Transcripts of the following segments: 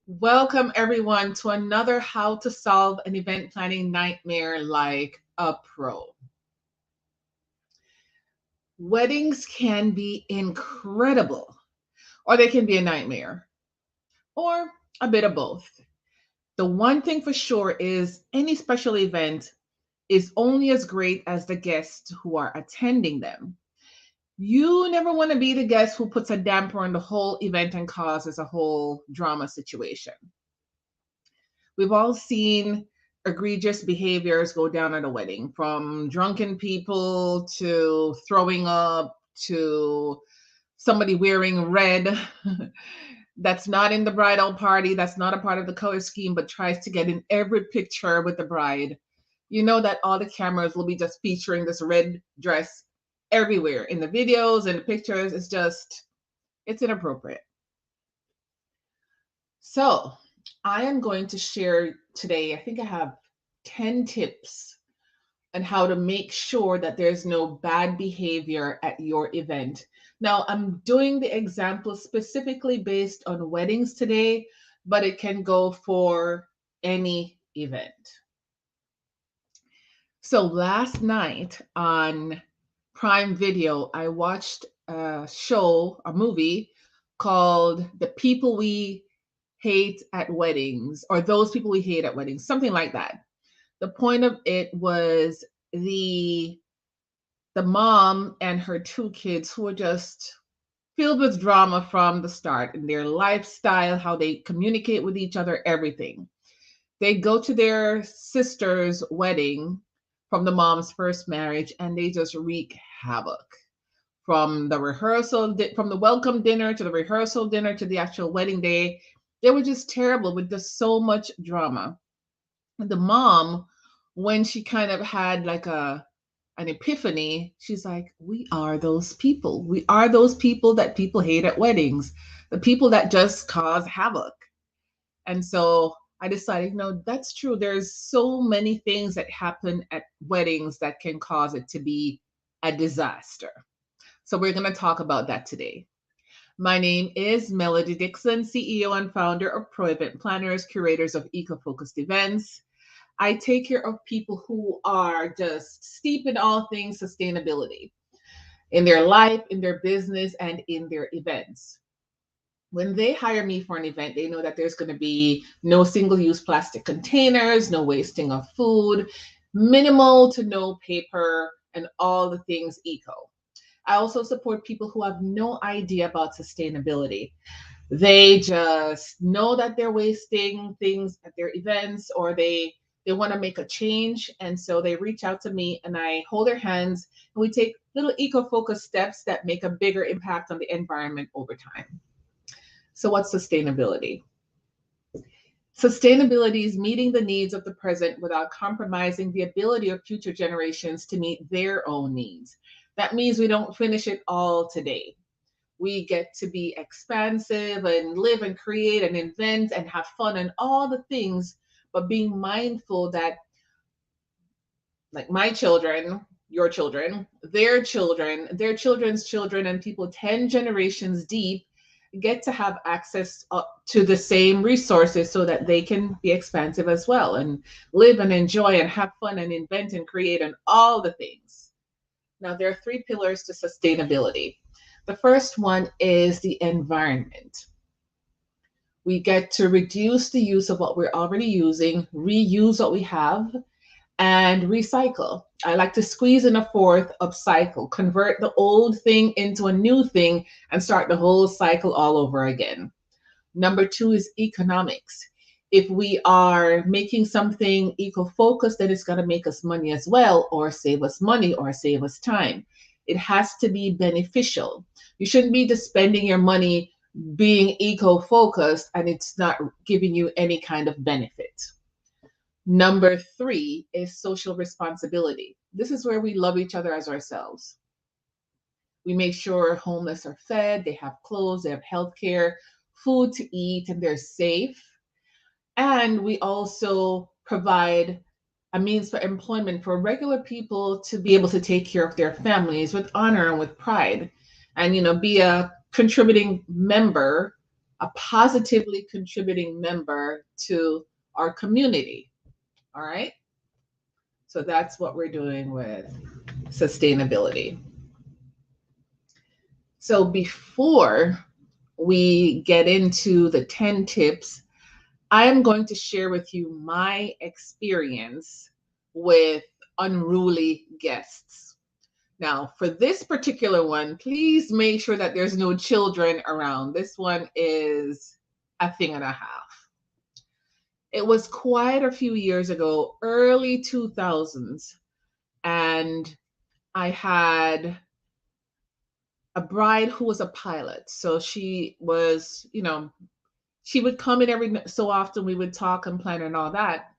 Welcome everyone to another How to Solve an Event Planning Nightmare Like a Pro. Weddings can be incredible, or they can be a nightmare, or a bit of both. The one thing for sure is any special event is only as great as the guests who are attending them. You never want to be the guest who puts a damper on the whole event and causes a whole drama situation. We've all seen egregious behaviors go down at a wedding, from drunken people to throwing up to somebody wearing red that's not in the bridal party, that's not a part of the color scheme, but tries to get in every picture with the bride. You know that all the cameras will be just featuring this red dress everywhere in the videos and the pictures. It's inappropriate. So, I am going to share today, I think I have 10 tips on how to make sure that there's no bad behavior at your event. Now, I'm doing the example specifically based on weddings today, but it can go for any event. So, last night on Prime Video, I watched a movie called The People We Hate at Weddings, or Those People We Hate at Weddings, something like that. The point of it was the mom and her two kids who were just filled with drama from the start in their lifestyle, how they communicate with each other, everything. They go to their sister's wedding from the mom's first marriage and they just wreak havoc from the from the welcome dinner to the rehearsal dinner to the actual wedding day. They were just terrible with just so much drama. And the mom, when she kind of had like an epiphany, she's like, we are those people. We are those people that people hate at weddings, the people that just cause havoc. And so I decided, that's true. There's so many things that happen at weddings that can cause it to be a disaster. So we're going to talk about that today. My name is Melody Dixon, CEO and founder of Pro Event Planners, curators of eco-focused events. I take care of people who are just steep in all things sustainability in their life, in their business, and in their events. When they hire me for an event, they know that there's going to be no single use plastic containers, no wasting of food, minimal to no paper, and all the things eco. I also support people who have no idea about sustainability. They just know that they're wasting things at their events, or they want to make a change, and so they reach out to me and I hold their hands and we take little eco-focused steps that make a bigger impact on the environment over time. So what's sustainability? Sustainability is meeting the needs of the present without compromising the ability of future generations to meet their own needs. That means we don't finish it all today. We get to be expansive and live and create and invent and have fun and all the things, but being mindful that, like my children, your children, their children's children, and people 10 generations deep get to have access to the same resources so that they can be expansive as well and live and enjoy and have fun and invent and create and all the things. Now, there are three pillars to sustainability. The first one is the environment. We get to reduce the use of what we're already using, reuse what we have, and recycle. I like to squeeze in a fourth, upcycle, convert the old thing into a new thing and start the whole cycle all over again. Number two is economics. If we are making something eco-focused, then it's going to make us money as well, or save us money, or save us time. It has to be beneficial. You shouldn't be just spending your money being eco-focused and it's not giving you any kind of benefit. Number three is social responsibility. This is where we love each other as ourselves. We make sure homeless are fed, they have clothes, they have health care, food to eat, and they're safe. And we also provide a means for employment for regular people to be able to take care of their families with honor and with pride, and be a contributing member a positively contributing member to our community. All right. So that's what we're doing with sustainability. So before we get into the 10 tips, I am going to share with you my experience with unruly guests. Now, for this particular one, please make sure that there's no children around. This one is a thing and a half. It was quite a few years ago, early 2000s, and I had a bride who was a pilot. So she was, she would come in every so often. We would talk and plan and all that.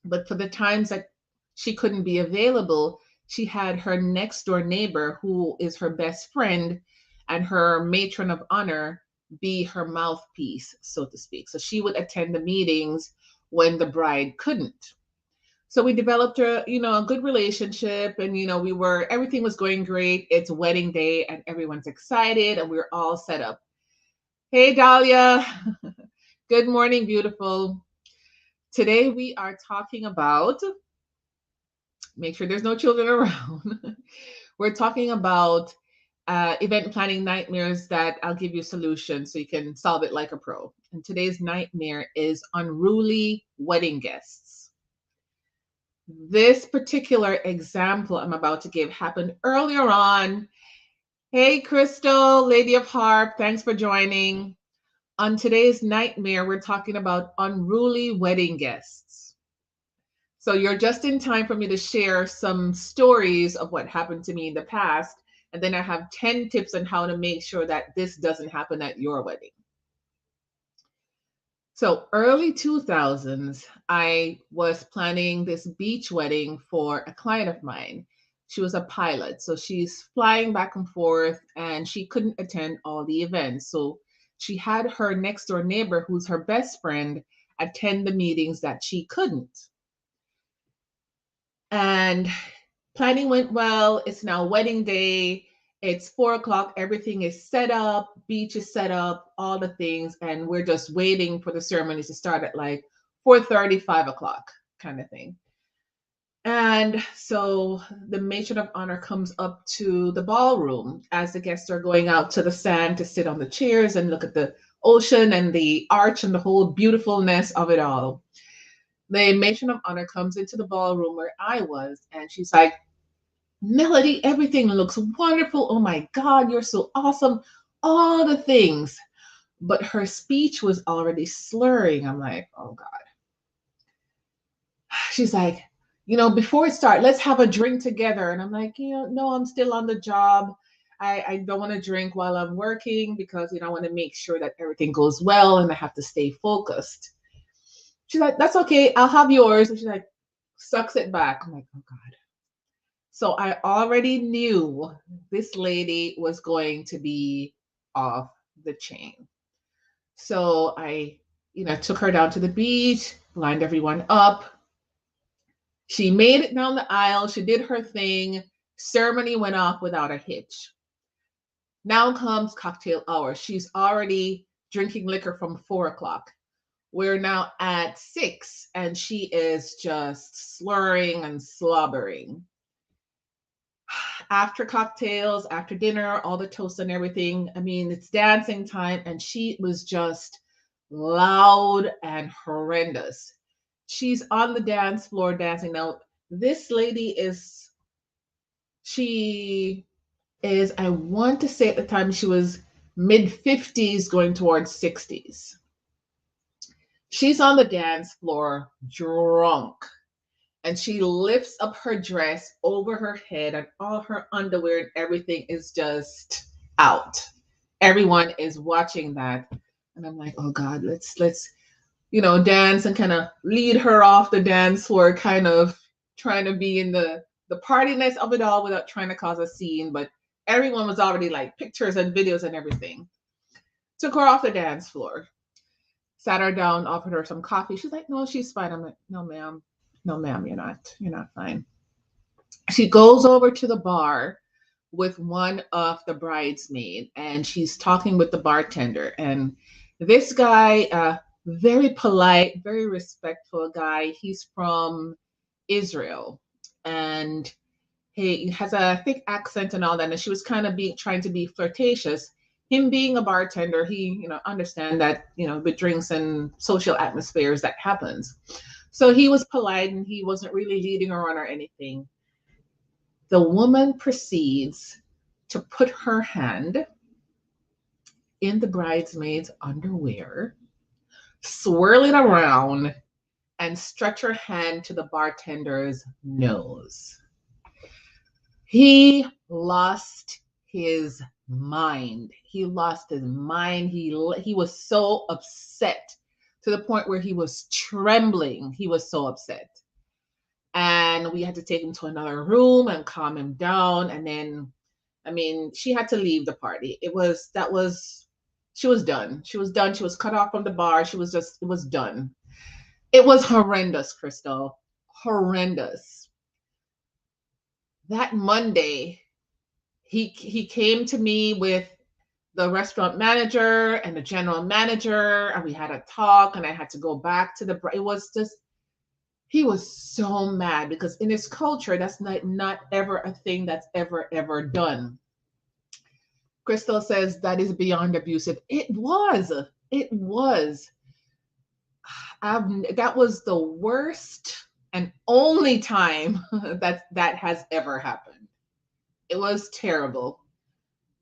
But for the times that she couldn't be available, she had her next door neighbor, who is her best friend and her matron of honor, be her mouthpiece, so to speak. So she would attend the meetings when the bride couldn't. So we developed a good relationship, and everything was going great. It's wedding day and everyone's excited and we're all set up. Hey Dahlia. Good morning, beautiful. Today we are talking about, make sure there's no children around. We're talking about event planning nightmares that I'll give you solutions so you can solve it like a pro. And today's nightmare is unruly wedding guests. This particular example I'm about to give happened earlier on. Hey, Crystal, Lady of Harp, thanks for joining. On today's nightmare, we're talking about unruly wedding guests. So you're just in time for me to share some stories of what happened to me in the past. And then I have 10 tips on how to make sure that this doesn't happen at your wedding. So early 2000s, I was planning this beach wedding for a client of mine. She was a pilot, so she's flying back and forth and she couldn't attend all the events. So she had her next door neighbor, who's her best friend, attend the meetings that she couldn't. And planning went well. It's now wedding day. It's 4 o'clock. Everything is set up. Beach is set up, all the things. And we're just waiting for the ceremonies to start at like 4:30, 5 o'clock kind of thing. And so the matron of honor comes up to the ballroom as the guests are going out to the sand to sit on the chairs and look at the ocean and the arch and the whole beautifulness of it all. The matron of honor comes into the ballroom where I was, and she's like, Melody, everything looks wonderful. Oh my God, you're so awesome. All the things. But her speech was already slurring. I'm like, oh God. She's like, before it starts, let's have a drink together. And I'm like, no, I'm still on the job. I don't want to drink while I'm working because, I want to make sure that everything goes well and I have to stay focused. She's like, that's okay. I'll have yours. And she's like, sucks it back. I'm like, oh God. So I already knew this lady was going to be off the chain. So I, took her down to the beach, lined everyone up. She made it down the aisle. She did her thing. Ceremony went off without a hitch. Now comes cocktail hour. She's already drinking liquor from 4 o'clock. We're now at 6 and she is just slurring and slobbering. After cocktails, after dinner, all the toast and everything. I mean, it's dancing time, and she was just loud and horrendous. She's on the dance floor dancing. Now, this lady she is, I want to say at the time, she was mid 50s going towards 60s. She's on the dance floor drunk. And she lifts up her dress over her head and all her underwear and everything is just out. Everyone is watching that. And I'm like, oh God, let's dance and kind of lead her off the dance floor, kind of trying to be in the partiness of it all without trying to cause a scene. But everyone was already like pictures and videos and everything. Took her off the dance floor, sat her down, offered her some coffee. She's like, no, she's fine. I'm like, no, ma'am. No, ma'am, you're not fine. She goes over to the bar with one of the bridesmaids and she's talking with the bartender. And This guy, very polite, very respectful guy. He's from Israel, and he has a thick accent and all that. And she was kind of being trying to be flirtatious. Him being a bartender, he understand that with drinks and social atmospheres that happens. So he was polite and he wasn't really leading her on or anything. The woman proceeds to put her hand in the bridesmaid's underwear, swirl it around, and stretch her hand to the bartender's nose. He lost his mind. He lost his mind. He was so upset to the point where he was trembling. He was so upset. And we had to take him to another room and calm him down. And then, I mean, she had to leave the party. She was done. She was done. She was cut off from the bar. It was done. It was horrendous, Crystal. Horrendous. That Monday, he came to me with the restaurant manager and the general manager, and we had a talk, and I had to go back to it was just, he was so mad because in his culture, that's not ever a thing that's ever done. Crystal says that is beyond abusive. It was. That was the worst and only time that has ever happened. It was terrible.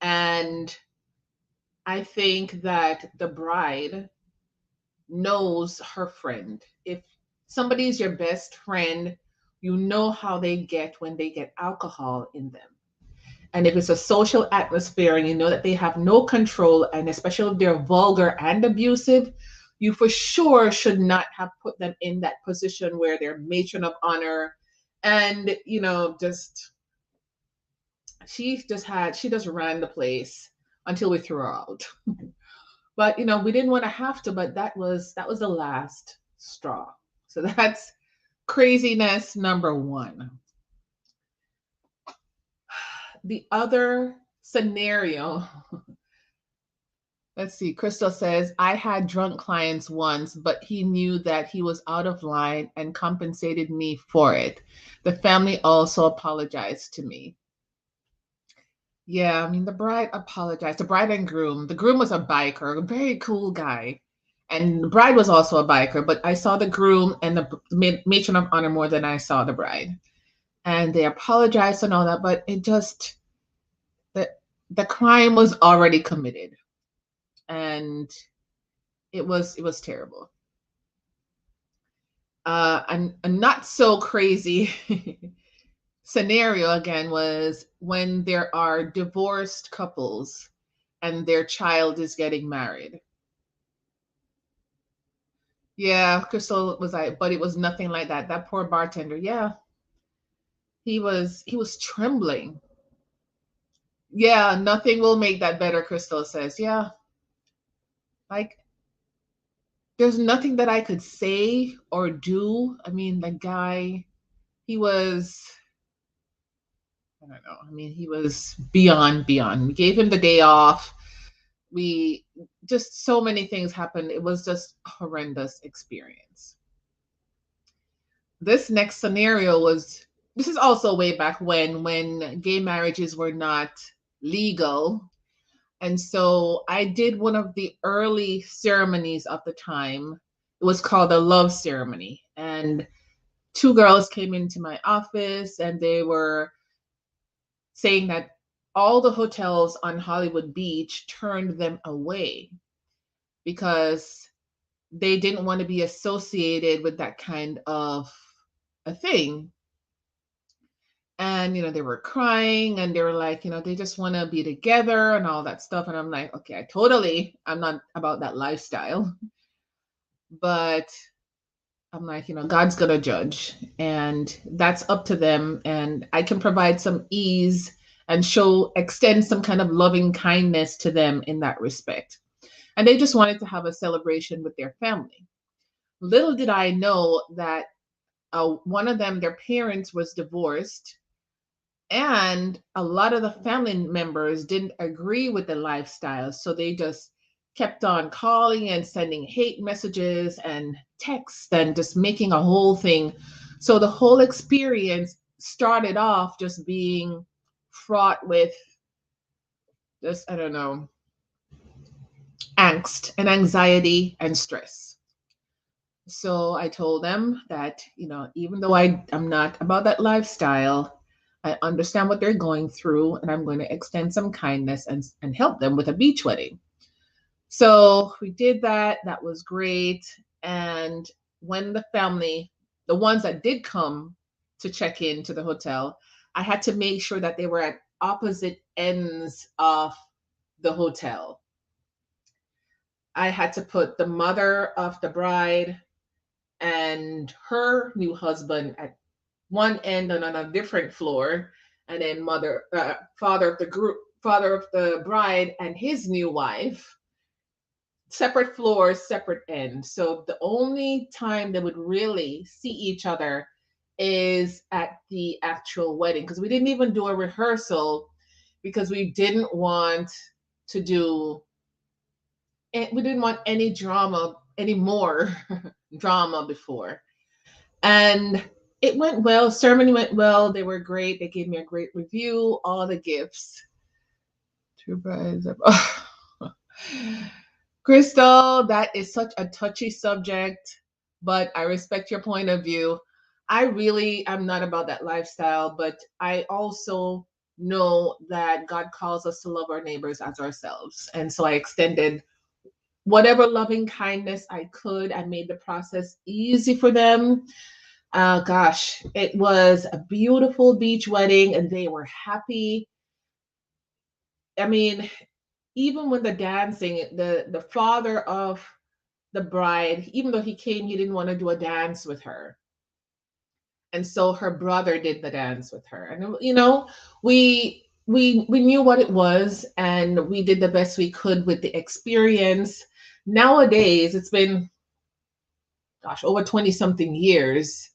And I think that the bride knows her friend. If somebody's your best friend, you know how they get when they get alcohol in them. And if it's a social atmosphere and you know that they have no control, and especially if they're vulgar and abusive, you for sure should not have put them in that position where they're matron of honor. And, just she just ran the place until we threw her out. But we didn't want to have to, but that was the last straw. So that's craziness number one. The other scenario, let's see, Crystal says, I had drunk clients once, but he knew that he was out of line and compensated me for it. The family also apologized to me. Yeah, I mean, the bride apologized. The bride and groom. The groom was a biker, a very cool guy. And the bride was also a biker, but I saw the groom and the matron of honor more than I saw the bride. And they apologized and all that, but the, the crime was already committed. And it was terrible. A not so crazy scenario again was when there are divorced couples and their child is getting married. Yeah, Crystal was like, but it was nothing like that. That poor bartender, yeah, he was trembling. Yeah, nothing will make that better, Crystal says. Yeah, like there's nothing that I could say or do. I mean, the guy, he was, I don't know. I mean, he was beyond. We gave him the day off. We just so many things happened. It was just a horrendous experience. This next scenario this is also way back when gay marriages were not legal. And so I did one of the early ceremonies of the time. It was called a love ceremony. And two girls came into my office and they were saying that all the hotels on Hollywood Beach turned them away because they didn't want to be associated with that kind of a thing. And they were crying and they were like, they just want to be together and all that stuff. And I'm like, okay, I'm not about that lifestyle. But I'm like, God's gonna judge, and that's up to them. And I can provide some ease and extend some kind of loving kindness to them in that respect. And they just wanted to have a celebration with their family. Little did I know that one of them, their parents was divorced, and a lot of the family members didn't agree with the lifestyle, so they just kept on calling and sending hate messages and texts and just making a whole thing. So the whole experience started off just being fraught with just, I don't know, angst and anxiety and stress. So I told them that, even though I'm not about that lifestyle, I understand what they're going through and I'm going to extend some kindness and help them with a beach wedding. So we did that. That was great. And when the family, the ones that did come to check in to the hotel, I had to make sure that they were at opposite ends of the hotel. I had to put the mother of the bride and her new husband at one end and on a different floor, and then father of the bride and his new wife, separate floors, separate ends. So the only time they would really see each other is at the actual wedding, because we didn't even do a rehearsal because we didn't want to do we didn't want any drama, any more drama before. And it went well. Ceremony went well. They were great. They gave me a great review, all the gifts. Two brides. Crystal, that is such a touchy subject, but I respect your point of view. I really am not about that lifestyle, but I also know that God calls us to love our neighbors as ourselves. And so I extended whatever loving kindness I could. I made the process easy for them. Gosh, it was a beautiful beach wedding and they were happy. I mean, even when the dancing, the father of the bride, even though he came, he didn't want to do a dance with her. And so her brother did the dance with her. And we knew what it was and we did the best we could with the experience. Nowadays, it's been gosh, over 20 something years.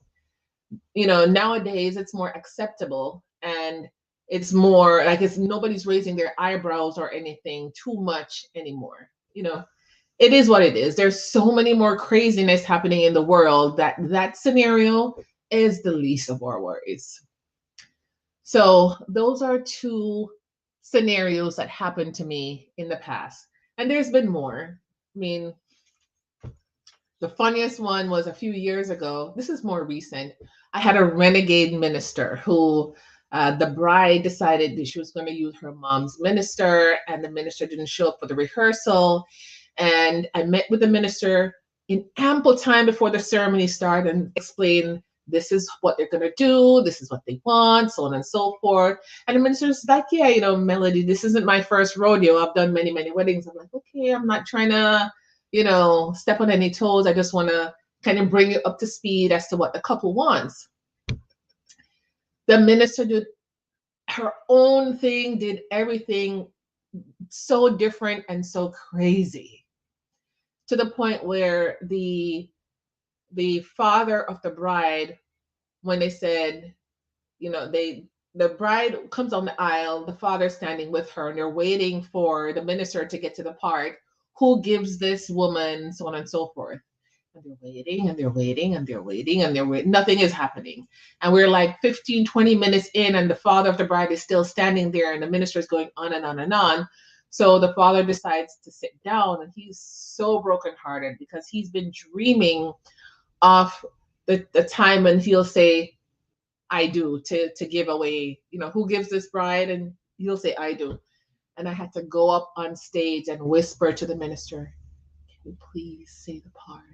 Nowadays it's more acceptable and it's more like it's nobody's raising their eyebrows or anything too much anymore. It is what it is. There's so many more craziness happening in the world that scenario is the least of our worries. So those are two scenarios that happened to me in the past. And there's been more. I mean, the funniest one was a few years ago. This is more recent. I had a renegade minister who the bride decided that she was going to use her mom's minister, and the minister didn't show up for the rehearsal. And I met with the minister in ample time before the ceremony started and explained this is what they're going to do, this is what they want, so on and so forth. And the minister's like, yeah, Melody, this isn't my first rodeo. I've done many, many weddings. I'm like, okay, I'm not trying to step on any toes. I just want to kind of bring you up to speed as to what the couple wants. The minister did her own thing, did everything so different and so crazy, to the point where the father of the bride, when they said, the bride comes on the aisle, the father standing with her, and they're waiting for the minister to get to the part who gives this woman, so on and so forth. And they're waiting and they're waiting and they're waiting and they're waiting. Nothing is happening. And we're like 15, 20 minutes in, and the father of the bride is still standing there, and the minister is going on and on and on. So the father decides to sit down, and he's so brokenhearted because he's been dreaming of the time when he'll say, I do, to give away, who gives this bride? And he'll say, I do. And I had to go up on stage and whisper to the minister, can you please say the part?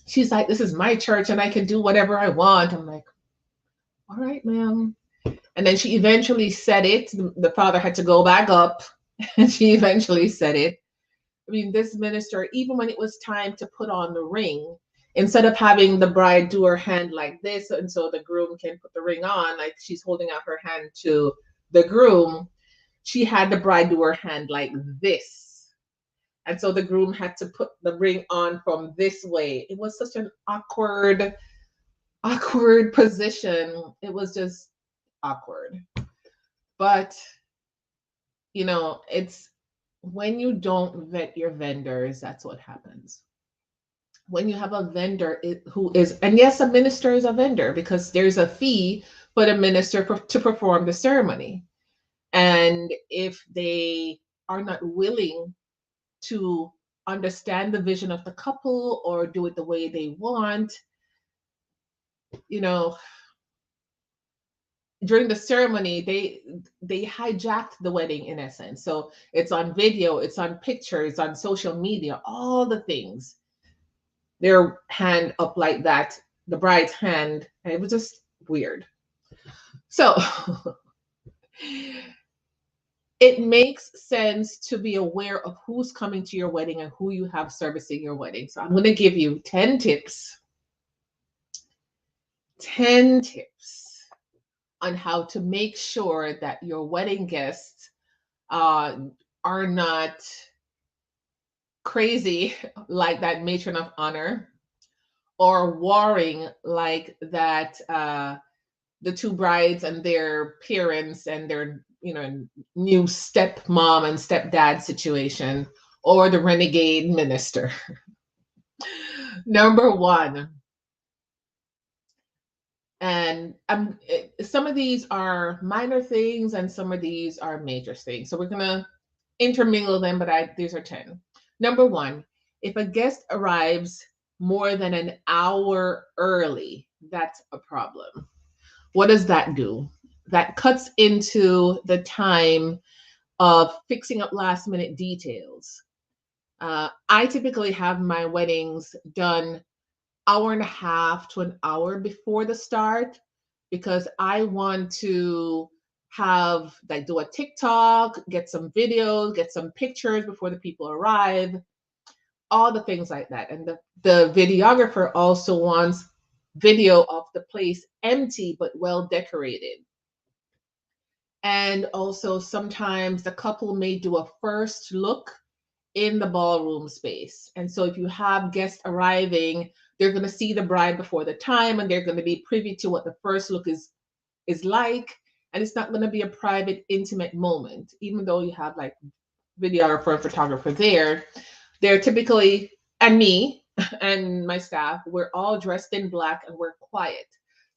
She's like, this is my church and I can do whatever I want. I'm like, all right, ma'am. And then she eventually said it. The father had to go back up and she eventually said it. I mean, this minister, even when it was time to put on the ring, instead of having the bride do her hand like this, and so the groom can put the ring on, like she's holding out her hand to the groom, she had the bride do her hand like this. And so the groom had to put the ring on from this way. It was such an awkward position. It was just awkward. But, it's when you don't vet your vendors, that's what happens. When you have a vendor who is, and yes, a minister is a vendor because there's a fee for the minister to perform the ceremony. And if they are not willing to understand the vision of the couple or do it the way they want, you know, during the ceremony, they hijacked the wedding in essence. So it's on video, it's on pictures, on social media, all the things. Their hand up like that, the bride's hand, and it was just weird. So it makes sense to be aware of who's coming to your wedding and who you have servicing your wedding. So I'm going to give you 10 tips, 10 tips on how to make sure that your wedding guests uh, are not crazy like that matron of honor or warring like that the two brides and their parents and their new stepmom and stepdad situation, or the renegade minister. Number one, and some of these are minor things and some of these are major things, so we're gonna intermingle them, but these are 10. Number one, if a guest arrives more than an hour early, that's a problem. What does that do? That cuts into the time of fixing up last minute details. I typically have my weddings done hour and a half to an hour before the start because I want to have like do a TikTok, get some videos, get some pictures before the people arrive, all the things like that. And the videographer also wants video of the place empty but well decorated. And also sometimes the couple may do a first look in the ballroom space. And so if you have guests arriving, they're going to see the bride before the time and they're going to be privy to what the first look is like, and it's not going to be a private intimate moment. Even though you have like videographer and photographer there, they're typically, and me and my staff, we're all dressed in black and we're quiet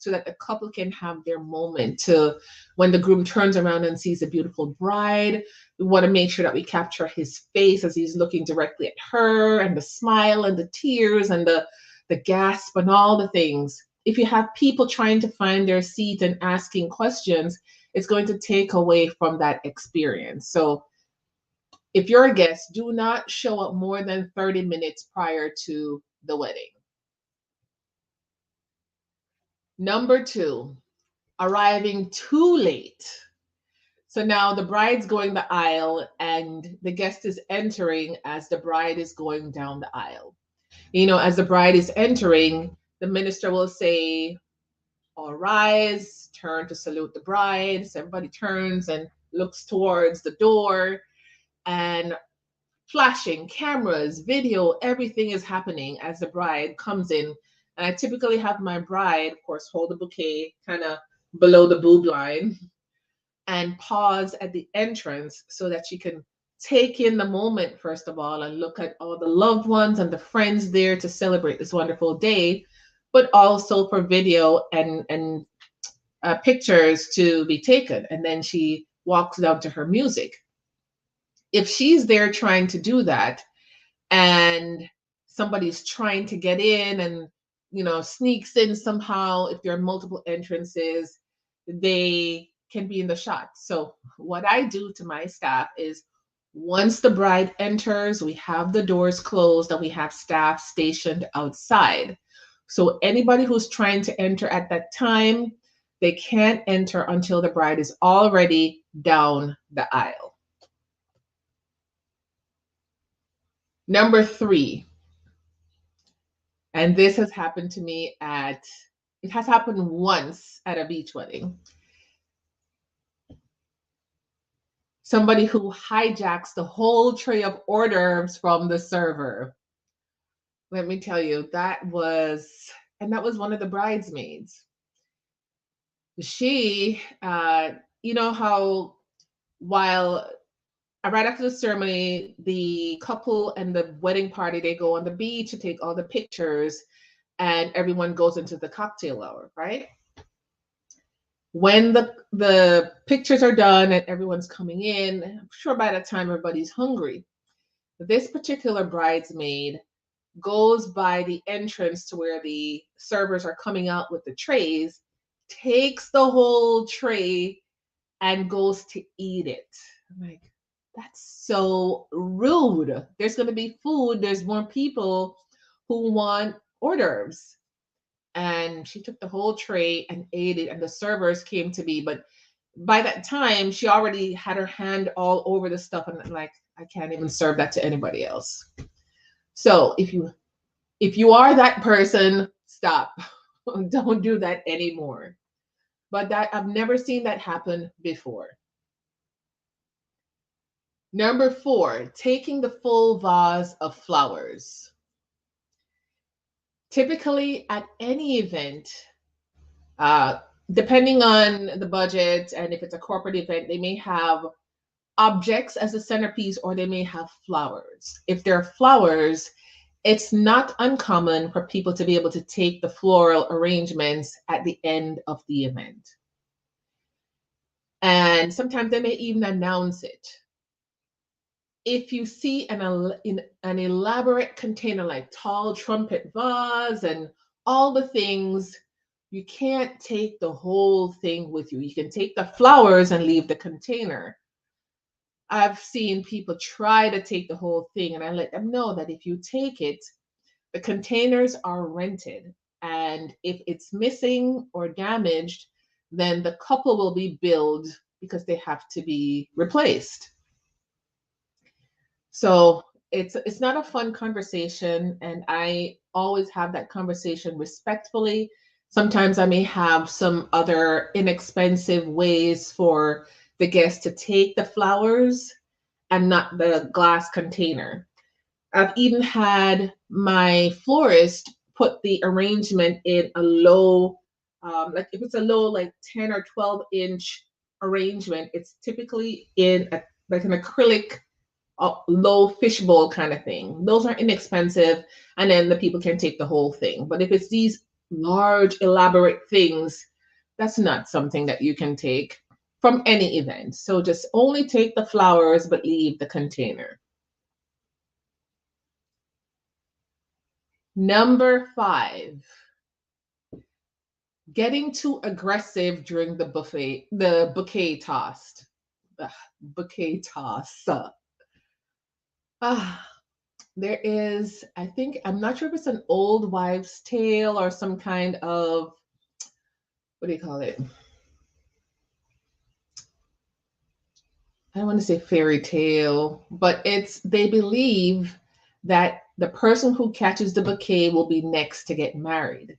so that the couple can have their moment to, when the groom turns around and sees a beautiful bride, we want to make sure that we capture his face as he's looking directly at her, and the smile and the tears and the gasp and all the things. If you have people trying to find their seat and asking questions, it's going to take away from that experience. So if you're a guest, do not show up more than 30 minutes prior to the wedding. Number two, arriving too late. So now the bride's going the aisle and the guest is entering as the bride is going down the aisle. As the bride is entering, the minister will say, all rise, turn to salute the bride. So everybody turns and looks towards the door, and flashing cameras, video, everything is happening as the bride comes in. And I typically have my bride, of course, hold the bouquet kind of below the boob line and pause at the entrance so that she can take in the moment, first of all, and look at all the loved ones and the friends there to celebrate this wonderful day, but also for video and pictures to be taken. And then she walks down to her music. If she's there trying to do that and somebody's trying to get in and sneaks in somehow, if there are multiple entrances, they can be in the shot. So what I do to my staff is, once the bride enters, we have the doors closed and we have staff stationed outside. So anybody who's trying to enter at that time, they can't enter until the bride is already down the aisle. Number three, and this has happened to me it has happened once at a beach wedding. Somebody who hijacks the whole tray of hors d'oeuvres from the server. Let me tell you, that was one of the bridesmaids. She, you know how while Right after the ceremony, the couple and the wedding party, they go on the beach to take all the pictures, and everyone goes into the cocktail hour, right? When the pictures are done and everyone's coming in, I'm sure by the time everybody's hungry. This particular bridesmaid goes by the entrance to where the servers are coming out with the trays, takes the whole tray and goes to eat it. I'm like, that's so rude. There's going to be food, there's more people who want hors d'oeuvres. And she took the whole tray and ate it, and the servers came to me. But by that time, she already had her hand all over the stuff, and I'm like, I can't even serve that to anybody else. So if you are that person, stop. Don't do that anymore. But that I've never seen that happen before. Number 4, taking the full vase of flowers. Typically, at any event, uh, depending on the budget and if it's a corporate event, they may have objects as a centerpiece or they may have flowers. If they're flowers, it's not uncommon for people to be able to take the floral arrangements at the end of the event. And sometimes they may even announce it. If you see an elaborate container like tall trumpet vase and all the things, you can't take the whole thing with you. You can take the flowers and leave the container. I've seen people try to take the whole thing, and I let them know that if you take it, the containers are rented. And if it's missing or damaged, then the couple will be billed because they have to be replaced. So it's not a fun conversation, and I always have that conversation respectfully. Sometimes I may have some other inexpensive ways for the guests to take the flowers and not the glass container. I've even had my florist put the arrangement in a low, like if it's a low, like 10 or 12-inch arrangement, it's typically in like an acrylic low fishbowl kind of thing. Those are inexpensive, and then the people can take the whole thing. But if it's these large, elaborate things, that's not something that you can take from any event. So just only take the flowers, but leave the container. Number 5, getting too aggressive during the bouquet toss. Ugh, bouquet toss. Ah, there is, I think, I'm not sure if it's an old wives' tale or some kind of, what do you call it? I don't want to say fairy tale, but they believe that the person who catches the bouquet will be next to get married.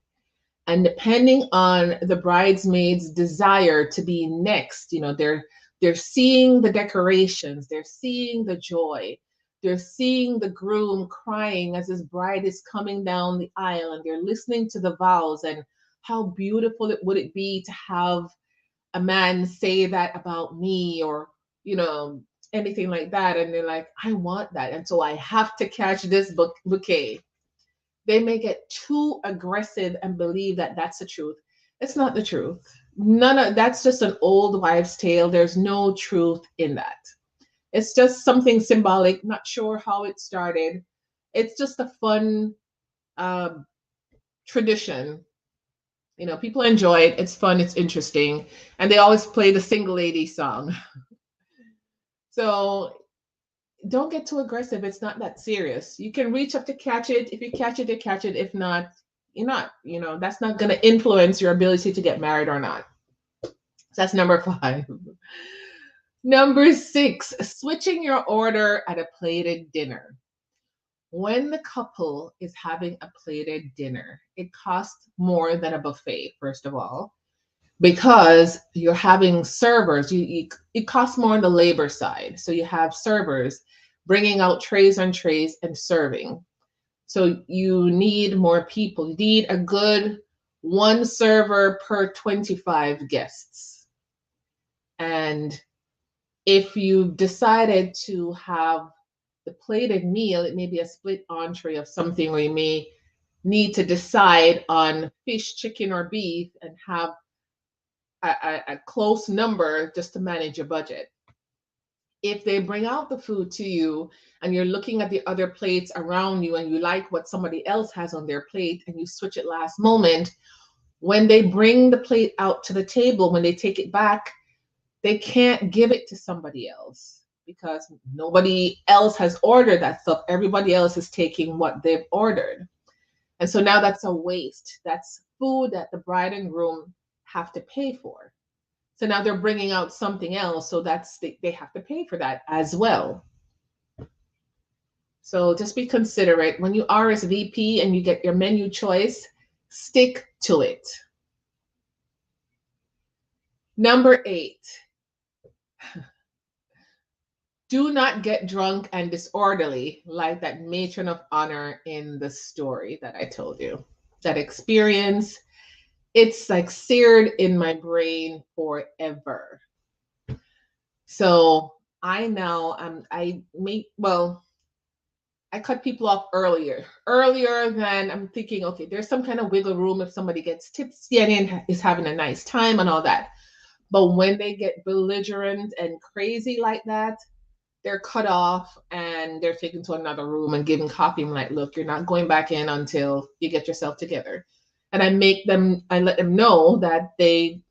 And depending on the bridesmaid's desire to be next, they're seeing the decorations, they're seeing the joy, they're seeing the groom crying as his bride is coming down the aisle, and they're listening to the vows and how beautiful it would it be to have a man say that about me, or you know anything like that, and they're like, I want that, and so I have to catch this bouquet. They may get too aggressive and believe that that's the truth. It's not the truth. None of that's just an old wives' tale. There's no truth in that. It's just something symbolic. Not sure how it started. It's just a fun um, tradition. People enjoy it. It's fun. It's interesting, and they always play the single lady song. So don't get too aggressive. It's not that serious. You can reach up to catch it. If you catch it, you catch it. If not, you're not. That's not going to influence your ability to get married or not. So that's number 5. Number 6, switching your order at a plated dinner. When the couple is having a plated dinner, it costs more than a buffet, first of all, because you're having servers. It costs more on the labor side. So you have servers bringing out trays on trays and serving. So you need more people. You need a good one server per 25 guests. And If you decided to have the plated meal, it may be a split entree of something, or you may need to decide on fish, chicken, or beef and have a close number just to manage your budget. If they bring out the food to you and you're looking at the other plates around you and you like what somebody else has on their plate and you switch it last moment, when they bring the plate out to the table, when they take it back, they can't give it to somebody else because nobody else has ordered that stuff. Everybody else is taking what they've ordered. And so now that's a waste. That's food that the bride and groom have to pay for. So now they're bringing out something else. So they have to pay for that as well. So just be considerate. When you RSVP and you get your menu choice, stick to it. Number 8, do not get drunk and disorderly like that matron of honor in the story that I told you. That experience, it's like seared in my brain forever. So I now I cut people off earlier than I'm thinking, okay, there's some kind of wiggle room if somebody gets tipsy and is having a nice time and all that. But when they get belligerent and crazy like that, they're cut off and they're taken to another room and given coffee. I'm like, look, you're not going back in until you get yourself together. And I let them know that they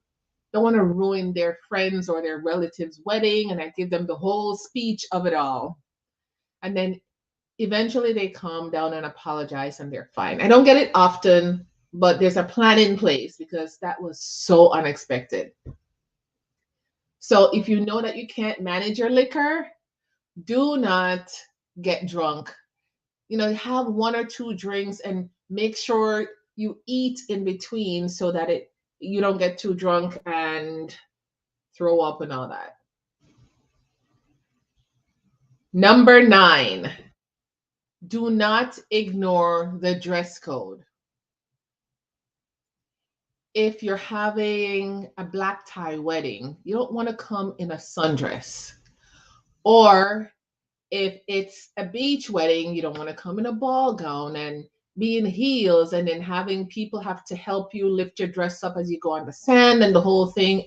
don't want to ruin their friends or their relatives' wedding. And I give them the whole speech of it all. And then eventually they calm down and apologize and they're fine. I don't get it often, but there's a plan in place because that was so unexpected. So if you know that you can't manage your liquor, do not get drunk. Have 1 or 2 drinks and make sure you eat in between so that you don't get too drunk and throw up and all that. Number 9, do not ignore the dress code. If you're having a black tie wedding, you don't want to come in a sundress. Or if it's a beach wedding, you don't want to come in a ball gown and be in heels and then having people have to help you lift your dress up as you go on the sand and the whole thing.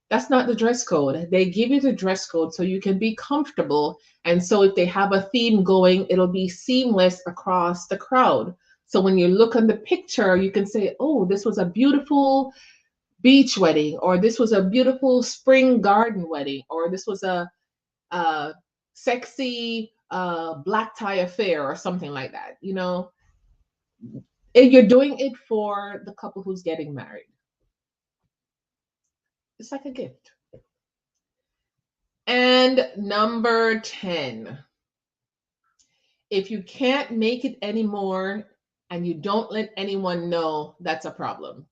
That's not the dress code. They give you the dress code so you can be comfortable. And so if they have a theme going, it'll be seamless across the crowd. So when you look on the picture, you can say, oh, this was a beautiful beach wedding, or this was a beautiful spring garden wedding, or this was a sexy black tie affair or something like that. You're doing it for the couple who's getting married. It's like a gift. And number 10, if you can't make it anymore and you don't let anyone know, that's a problem.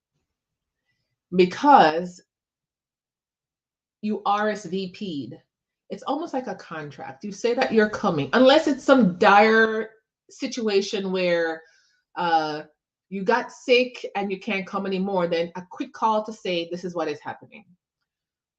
Because you RSVP'd. It's almost like a contract. You say that you're coming, unless it's some dire situation where you got sick and you can't come anymore, then a quick call to say this is what is happening.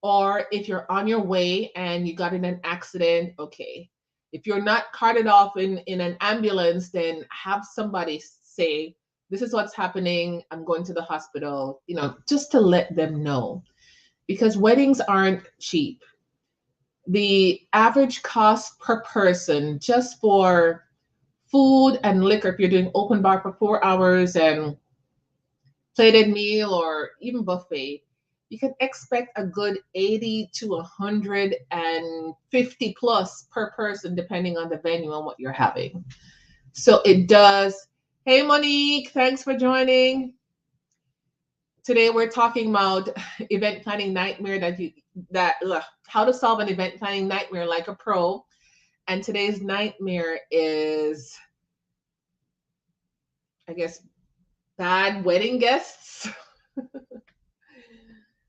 Or if you're on your way and you got in an accident, okay. If you're not carted off in an ambulance, then have somebody say, this is what's happening. I'm going to the hospital, just to let them know. Because weddings aren't cheap. The average cost per person just for food and liquor, if you're doing open bar for 4 hours and plated meal or even buffet, you can expect a good 80 to 150 plus per person, depending on the venue and what you're having. So it does. Hey, Monique, thanks for joining. Today we're talking about event planning nightmare, how to solve an event planning nightmare like a pro. And today's nightmare is, I guess, bad wedding guests.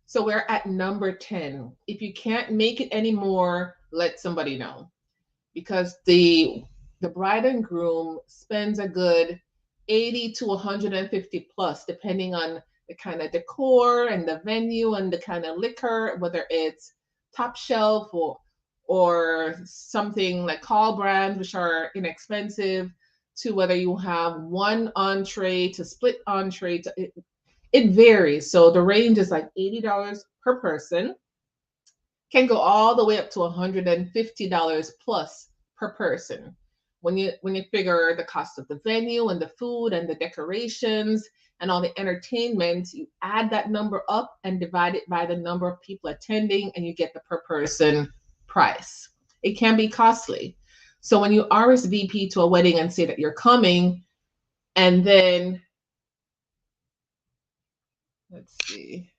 So we're at number 10. If you can't make it anymore, let somebody know. Because the bride and groom spends a good 80 to 150 plus, depending on the kind of decor and the venue and the kind of liquor, whether it's top shelf, or something like call brands, which are inexpensive, to whether you have one entree to split entree. It varies. So the range is like $80 per person, can go all the way up to $150 plus per person. When you figure the cost of the venue and the food and the decorations and all the entertainment, you add that number up and divide it by the number of people attending, and you get the per person price. It can be costly. So when you RSVP to a wedding and say that you're coming, and then let's see.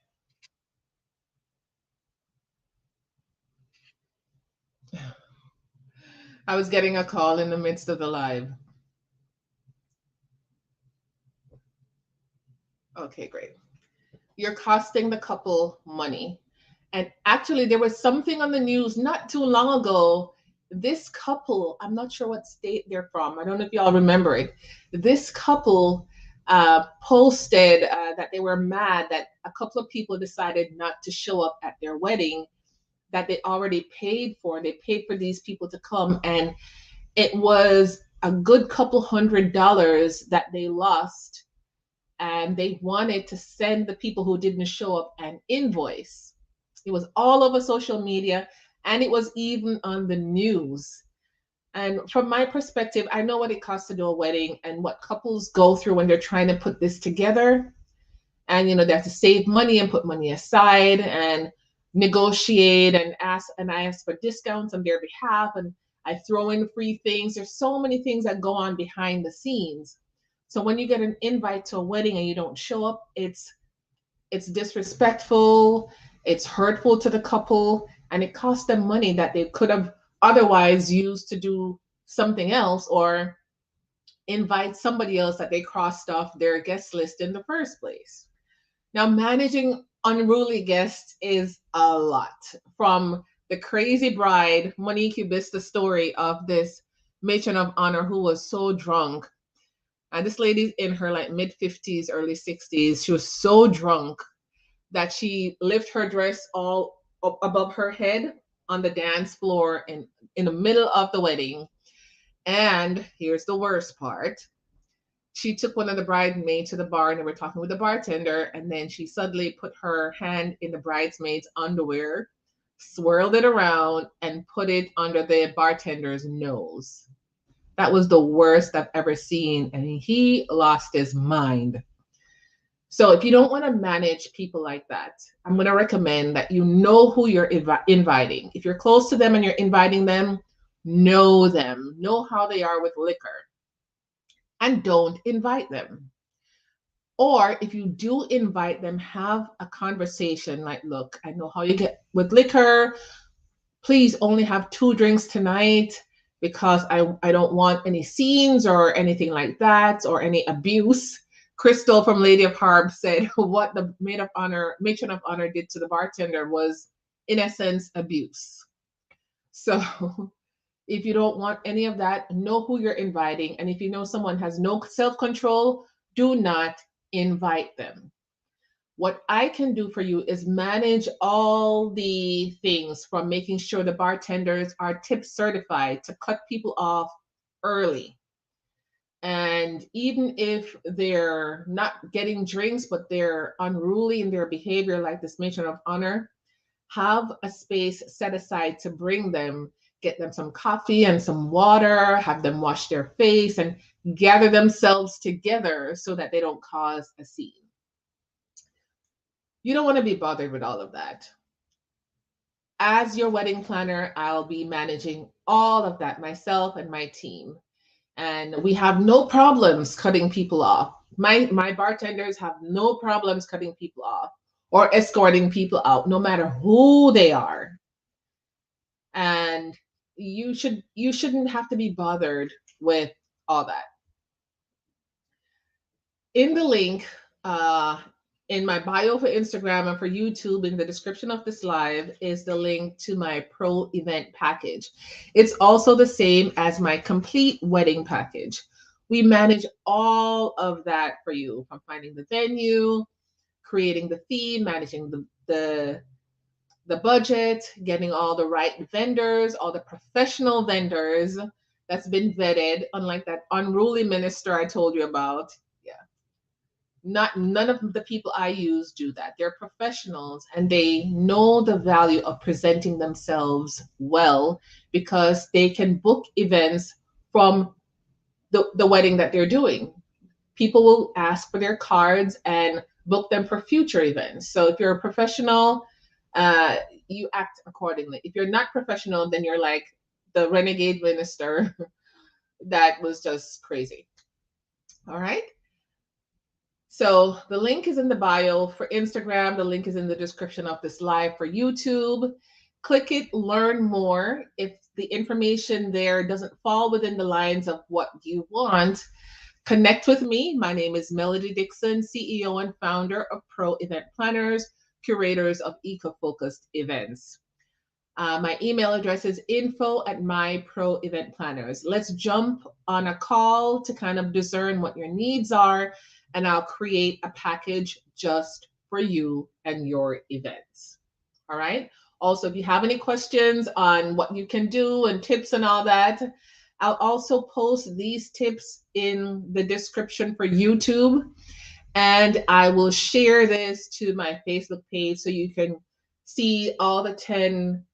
I was getting a call in the midst of the live. Okay, great. You're costing the couple money. And actually, there was something on the news not too long ago. This couple, I'm not sure what state they're from. I don't know if y'all remember it. This couple posted that they were mad that a couple of people decided not to show up at their wedding that they already paid for. They paid for these people to come, and it was a good couple $100 that they lost, and they wanted to send the people who didn't show up an invoice. It was all over social media, and it was even on the news. And from my perspective, I know what it costs to do a wedding and what couples go through when they're trying to put this together. And they have to save money and put money aside and negotiate and I ask for discounts on their behalf, and I throw in free things. There's so many things that go on behind the scenes. So when you get an invite to a wedding and you don't show up, it's disrespectful, it's hurtful to the couple, and it costs them money that they could have otherwise used to do something else, or invite somebody else that they crossed off their guest list in the first place. Now, managing unruly guests is a lot. From the crazy bride, Monique, you missed the story of this matron of honor who was so drunk. And this lady's in her like mid 50s, early 60s. She was so drunk that she lifted her dress all up above her head on the dance floor in the middle of the wedding. And here's the worst part. She took one of the bridesmaids to the bar, and they were talking with the bartender, and then she suddenly put her hand in the bridesmaid's underwear, swirled it around, and put it under the bartender's nose. That was the worst I've ever seen, and he lost his mind. So if you don't want to manage people like that, I'm going to recommend that you know who you're inviting. If you're close to them and you're inviting them, know how they are with liquor, and don't invite them. Or if you do invite them, have a conversation like, look, I know how you get with liquor. Please only have 2 drinks tonight, because I don't want any scenes or anything like that, or any abuse. Crystal from Lady of Harb said what the matron of honor did to the bartender was, in essence, abuse. So if you don't want any of that, know who you're inviting. And if you know someone has no self-control, do not invite them. What I can do for you is manage all the things, from making sure the bartenders are tip certified to cut people off early. And even if they're not getting drinks, but they're unruly in their behavior, like this matron of honor, have a space set aside to bring them, get them some coffee and some water, have them wash their face and gather themselves together so that they don't cause a scene. You don't want to be bothered with all of that. As your wedding planner, I'll be managing all of that myself and my team. And we have no problems cutting people off. My bartenders have no problems cutting people off or escorting people out, no matter who they are. And you shouldn't have to be bothered with all that. In the link in my bio for Instagram and for YouTube, in the description of this live, is the link to my pro event package. It's also the same as my complete wedding package. We manage all of that for you, from finding the venue, creating the theme, managing the the budget, getting all the right vendors, all the professional vendors that's been vetted, unlike that unruly minister I told you about. Yeah. Not none of the people I use do that. They're professionals and they know the value of presenting themselves well because they can book events from the wedding that they're doing. People will ask for their cards and book them for future events. So if you're a professional, uh, you act accordingly. If you're not professional, then you're like the renegade minister that was just crazy. All right. So the link is in the bio for Instagram. The link is in the description of this live for YouTube. Click it, learn more. If the information there doesn't fall within the lines of what you want, connect with me. My name is Melody Dixon, CEO and founder of Pro Event Planners, curators of eco-focused events. My email address is info@myproeventplanners. Let's jump on a call to kind of discern what your needs are, and I'll create a package just for you and your events. All right. Also, if you have any questions on what you can do and tips and all that, I'll also post these tips in the description for YouTube. And I will share this to my Facebook page so you can see all the 10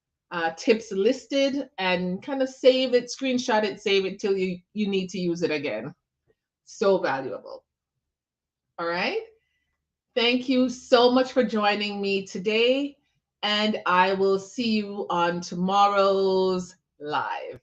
tips listed and kind of save it, screenshot it, save it till you need to use it again. So valuable. All right. Thank you so much for joining me today. And I will see you on tomorrow's live.